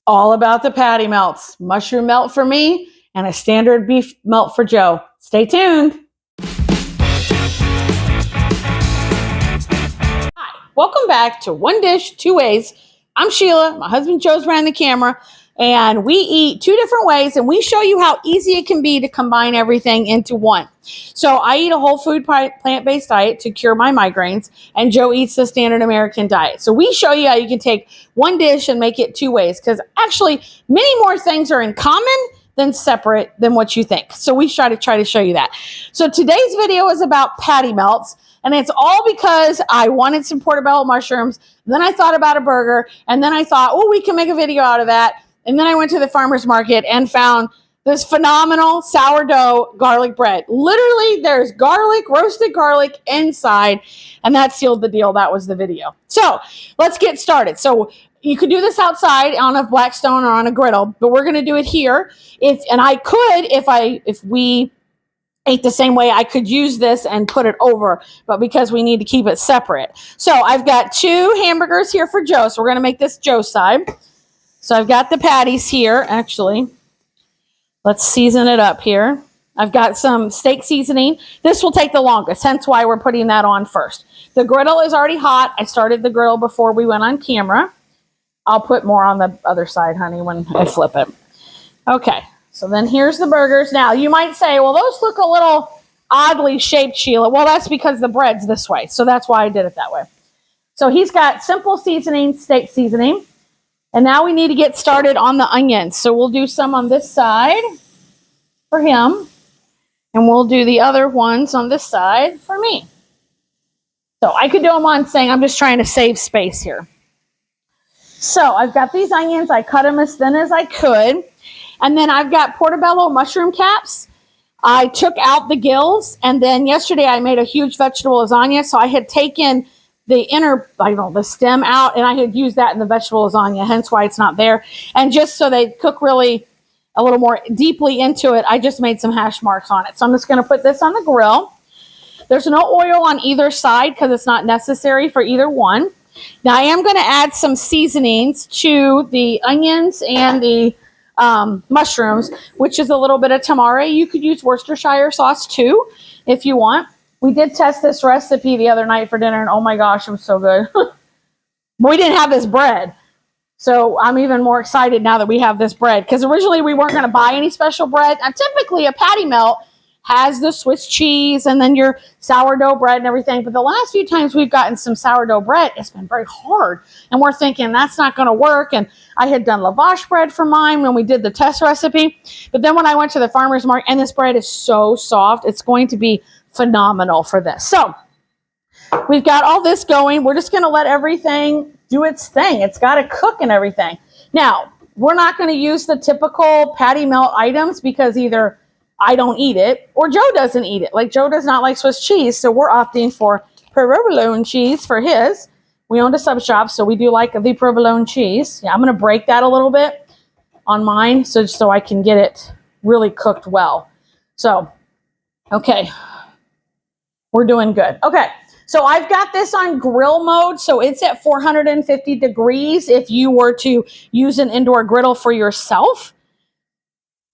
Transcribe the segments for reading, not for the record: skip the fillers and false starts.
All about the patty melts. Mushroom melt for me and a standard beef melt for Joe. Stay tuned. Hi, welcome back to One Dish, Two Ways. I'm Sheila. My husband Joe's behind the camera. And we eat two different ways, and we show you how easy it can be to combine everything into one. So I eat a whole food plant-based diet to cure my migraines, and Joe eats the standard American diet. So we show you how you can take one dish and make it two ways, because actually many more things are in common than separate than what you think. So we try to show you that. So today's video is about patty melts, and it's all because I wanted some portobello mushrooms. Then I thought about a burger, and then I thought, oh, we can make a video out of that. And then I went to the farmer's market and found this phenomenal sourdough garlic bread. Literally, there's garlic, roasted garlic inside, and that sealed the deal. That was the video. So let's get started. So you could do this outside on a Blackstone or on a griddle, but we're going to do it here. If we ate the same way, I could use this and put it over, but because we need to keep it separate. So I've got 2 hamburgers here for Joe. So we're going to make this Joe's side. So I've got the patties here, actually. Let's season it up here. I've got some steak seasoning. This will take the longest, hence why we're putting that on first. The griddle is already hot. I started the griddle before we went on camera. I'll put more on the other side, honey, when I flip it. Okay, so then here's the burgers. Now, you might say, well, those look a little oddly shaped, Sheila. Well, that's because the bread's this way, so that's why I did it that way. So he's got simple seasoning, steak seasoning. And now we need to get started on the onions. So we'll do some on this side for him. And we'll do the other ones on this side for me. So I could do them on saying I'm just trying to save space here. So I've got these onions. I cut them as thin as I could. And then I've got portobello mushroom caps. I took out the gills. And then yesterday I made a huge vegetable lasagna. So I had taken the stem out, and I had used that in the vegetable lasagna, hence why it's not there. And just so they cook really a little more deeply into it, I just made some hash marks on it. So I'm just going to put this on the grill. There's no oil on either side because it's not necessary for either one. Now I am going to add some seasonings to the onions and the mushrooms, which is a little bit of tamari. You could use Worcestershire sauce too if you want. We did test this recipe the other night for dinner, and oh my gosh, it was so good. We didn't have this bread, so I'm even more excited now that we have this bread, because originally we weren't going to buy any special bread. Now, typically, a patty melt has the Swiss cheese and then your sourdough bread and everything, but the last few times we've gotten some sourdough bread, it's been very hard, and we're thinking that's not going to work. And I had done lavash bread for mine when we did the test recipe, but then when I went to the farmer's market, and this bread is so soft, it's going to be phenomenal for this. So we've got all this going. We're just going to let everything do its thing. It's got to cook and everything. Now, we're not going to use the typical patty melt items because either I don't eat it or Joe doesn't eat it. Like, Joe does not like Swiss cheese, so we're opting for provolone cheese for his. We owned a sub shop, so we do like the provolone cheese. Yeah, I'm going to break that a little bit on mine so I can get it really cooked well. So, okay. We're doing good. Okay, so I've got this on grill mode, so it's at 450 degrees if you were to use an indoor griddle for yourself.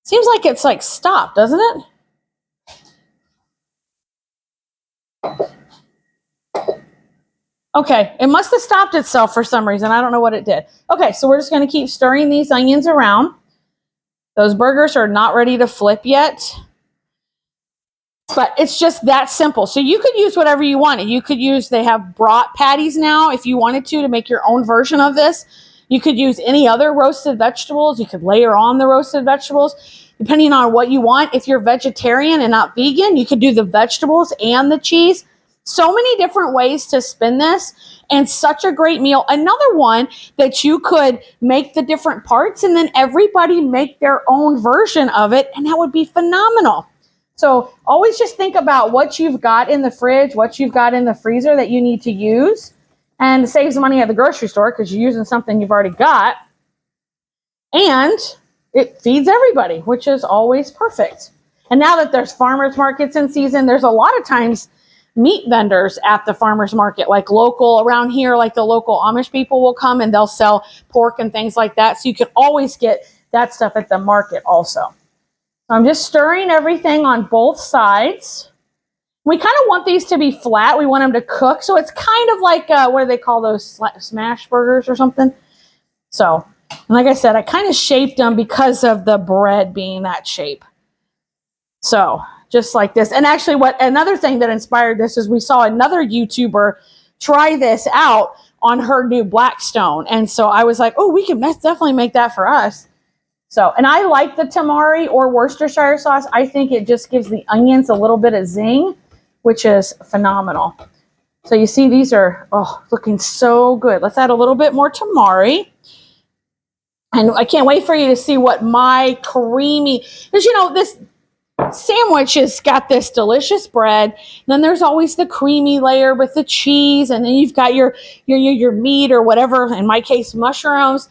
Seems like it's like stopped, doesn't it? Okay, it must have stopped itself for some reason. I don't know what it did. Okay, so we're just going to keep stirring these onions around. Those burgers are not ready to flip yet. But it's just that simple. So you could use whatever you wanted. You could use, they have brat patties now if you wanted to make your own version of this. You could use any other roasted vegetables. You could layer on the roasted vegetables depending on what you want. If you're vegetarian and not vegan, you could do the vegetables and the cheese. So many different ways to spin this, and such a great meal. Another one that you could make the different parts and then everybody make their own version of it, and that would be phenomenal. So always just think about what you've got in the fridge, what you've got in the freezer that you need to use, and it saves money at the grocery store because you're using something you've already got. And it feeds everybody, which is always perfect. And now that there's farmers markets in season, there's a lot of times meat vendors at the farmers market, like local around here, like the local Amish people will come and they'll sell pork and things like that. So you can always get that stuff at the market also. So I'm just stirring everything on both sides. We kind of want these to be flat. We want them to cook. So it's kind of like, what do they call those, smash burgers or something? So, and like I said, I kind of shaped them because of the bread being that shape. So just like this. And actually another thing that inspired this is we saw another YouTuber try this out on her new Blackstone. And so I was like, oh, we can definitely make that for us. So, and I like the tamari or Worcestershire sauce. I think it just gives the onions a little bit of zing, which is phenomenal. So you see these are looking so good. Let's add a little bit more tamari. And I can't wait for you to see what my creamy, because this sandwich has got this delicious bread. Then there's always the creamy layer with the cheese, and then you've got your meat or whatever, in my case mushrooms,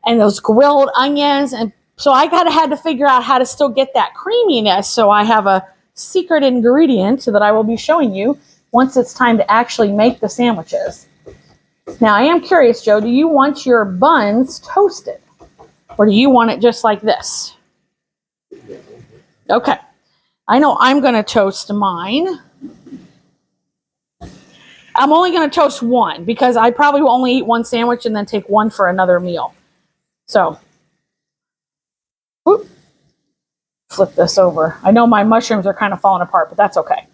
and those grilled onions. And so I had to figure out how to still get that creaminess. So I have a secret ingredient that I will be showing you once it's time to actually make the sandwiches. Now I am curious, Joe, do you want your buns toasted, or do you want it just like this? Okay. I know I'm going to toast mine. I'm only going to toast one because I probably will only eat one sandwich and then take one for another meal. So, whoop, flip this over. I know my mushrooms are kind of falling apart, but that's okay.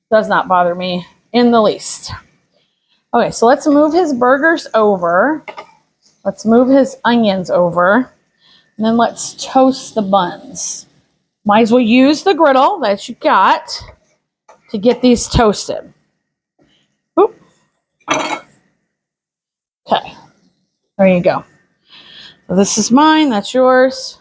Does not bother me in the least. Okay, so let's move his burgers over. Let's move his onions over. And then let's toast the buns. Might as well use the griddle that you got to get these toasted. Oop. Okay, there you go. So this is mine, that's yours.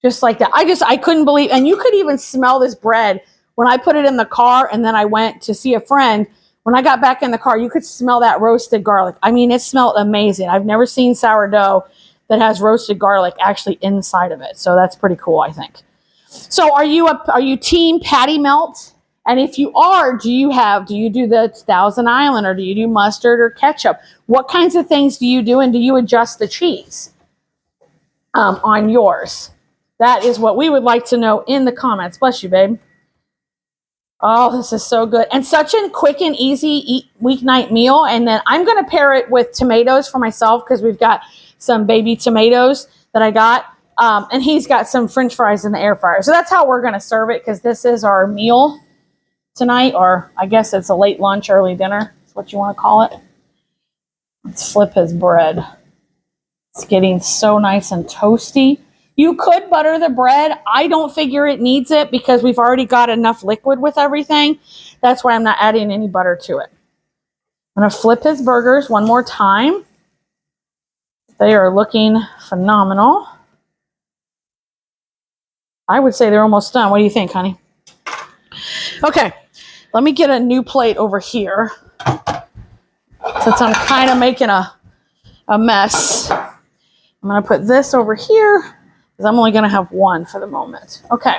Just like that. I couldn't believe, and you could even smell this bread when I put it in the car and then I went to see a friend. When I got back in the car, you could smell that roasted garlic. I mean, it smelled amazing. I've never seen sourdough that has roasted garlic actually inside of it. So that's pretty cool, I think. So are you team patty melt? And if you are, do you do the Thousand Island, or do you do mustard or ketchup? What kinds of things do you do, and do you adjust the cheese on yours? That is what we would like to know in the comments. Bless you, babe. Oh, this is so good. And such a quick and easy weeknight meal. And then I'm going to pair it with tomatoes for myself because we've got some baby tomatoes that I got. And he's got some French fries in the air fryer. So that's how we're going to serve it, because this is our meal tonight, or I guess it's a late lunch, early dinner. That's what you want to call it. Let's flip his bread. It's getting so nice and toasty. You could butter the bread. I don't figure it needs it because we've already got enough liquid with everything. That's why I'm not adding any butter to it. I'm going to flip his burgers one more time. They are looking phenomenal. I would say they're almost done. What do you think, honey? Okay, let me get a new plate over here since I'm kind of making a mess. I'm going to put this over here because I'm only going to have one for the moment. Okay,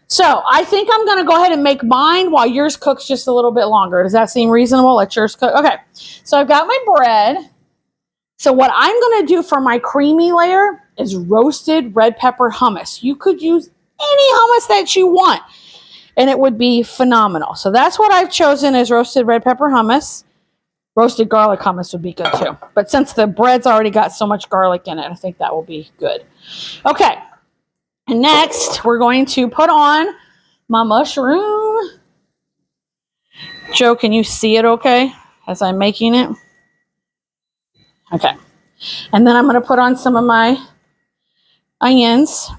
so I think I'm going to go ahead and make mine while yours cooks just a little bit longer. Does that seem reasonable? Let yours cook. Okay, so I've got my bread. So what I'm going to do for my creamy layer is roasted red pepper hummus. You could use any hummus that you want, and it would be phenomenal. So that's what I've chosen, is roasted red pepper hummus. Roasted garlic hummus would be good too. But since the bread's already got so much garlic in it, I think that will be good. Okay, and next we're going to put on my mushroom. Joe, can you see it okay as I'm making it? Okay, and then I'm going to put on some of my onions.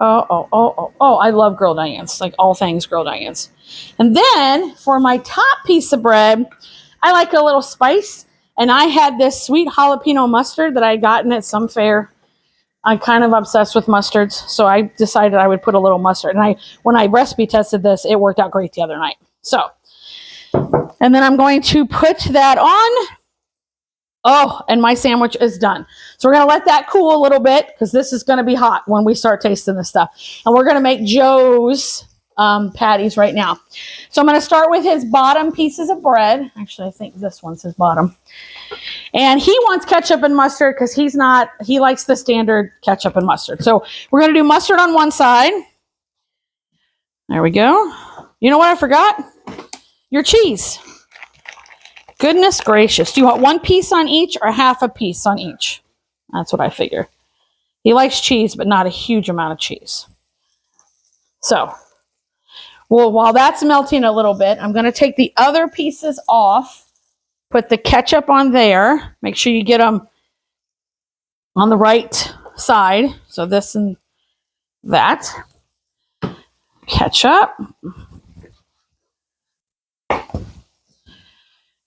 Oh, I love grilled onions, like all things grilled onions. And then for my top piece of bread, I like a little spice. And I had this sweet jalapeno mustard that I had gotten at some fair. I'm kind of obsessed with mustards, so I decided I would put a little mustard. And when I recipe tested this, it worked out great the other night. So, and then I'm going to put that on. Oh, and my sandwich is done. So we're going to let that cool a little bit because this is going to be hot when we start tasting this stuff. And we're going to make Joe's patties right now. So I'm going to start with his bottom pieces of bread. Actually, I think this one's his bottom. And he wants ketchup and mustard because he likes the standard ketchup and mustard. So we're going to do mustard on one side. There we go. You know what I forgot? Your cheese. Goodness gracious. Do you want one piece on each or half a piece on each? That's what I figure. He likes cheese, but not a huge amount of cheese. So, well, while that's melting a little bit, I'm going to take the other pieces off, put the ketchup on there. Make sure you get them on the right side. So this and that. Ketchup.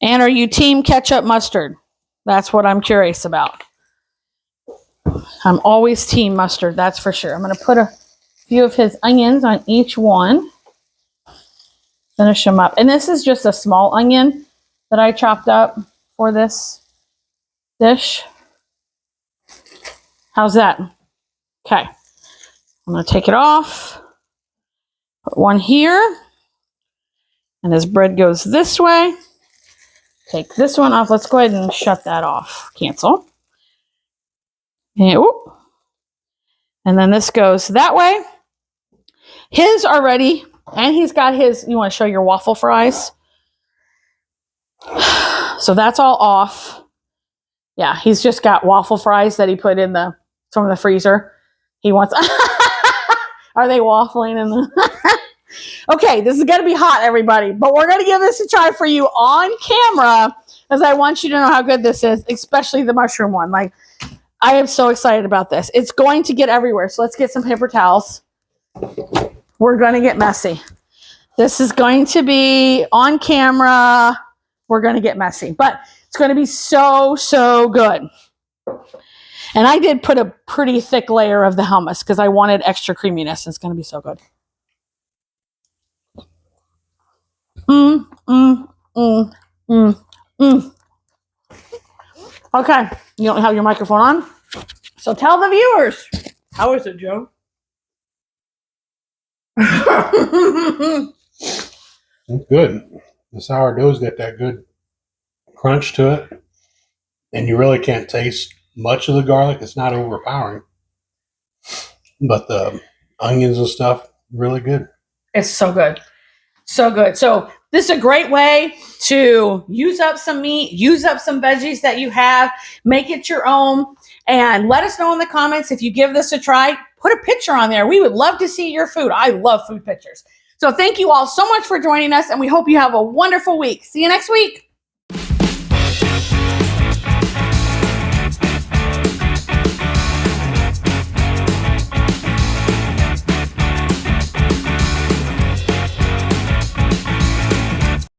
And are you team ketchup mustard? That's what I'm curious about. I'm always team mustard, that's for sure. I'm going to put a few of his onions on each one. Finish them up. And this is just a small onion that I chopped up for this dish. How's that? Okay. I'm going to take it off. Put one here. And his bread goes this way. Take this one off. Let's go ahead and shut that off. Cancel. And then this goes that way. His are ready. And he's got his, you want to show your waffle fries? So that's all off. Yeah, he's just got waffle fries that he put in from the freezer. He wants, are they waffling in the, okay, this is going to be hot, everybody. But we're going to give this a try for you on camera because I want you to know how good this is, especially the mushroom one. Like, I am so excited about this. It's going to get everywhere. So let's get some paper towels. We're going to get messy. This is going to be on camera. We're going to get messy, but it's going to be so, so good. And I did put a pretty thick layer of the hummus because I wanted extra creaminess. It's going to be so good. Okay, you don't have your microphone on. So tell the viewers. How is it, Joe? It's good. The sourdough's got that good crunch to it. And you really can't taste much of the garlic. It's not overpowering. But the onions and stuff, really good. It's so good. So good. So this is a great way to use up some meat, use up some veggies that you have, make it your own, and let us know in the comments if you give this a try. Put a picture on there. We would love to see your food. I love food pictures. So thank you all so much for joining us, and we hope you have a wonderful week. See you next week.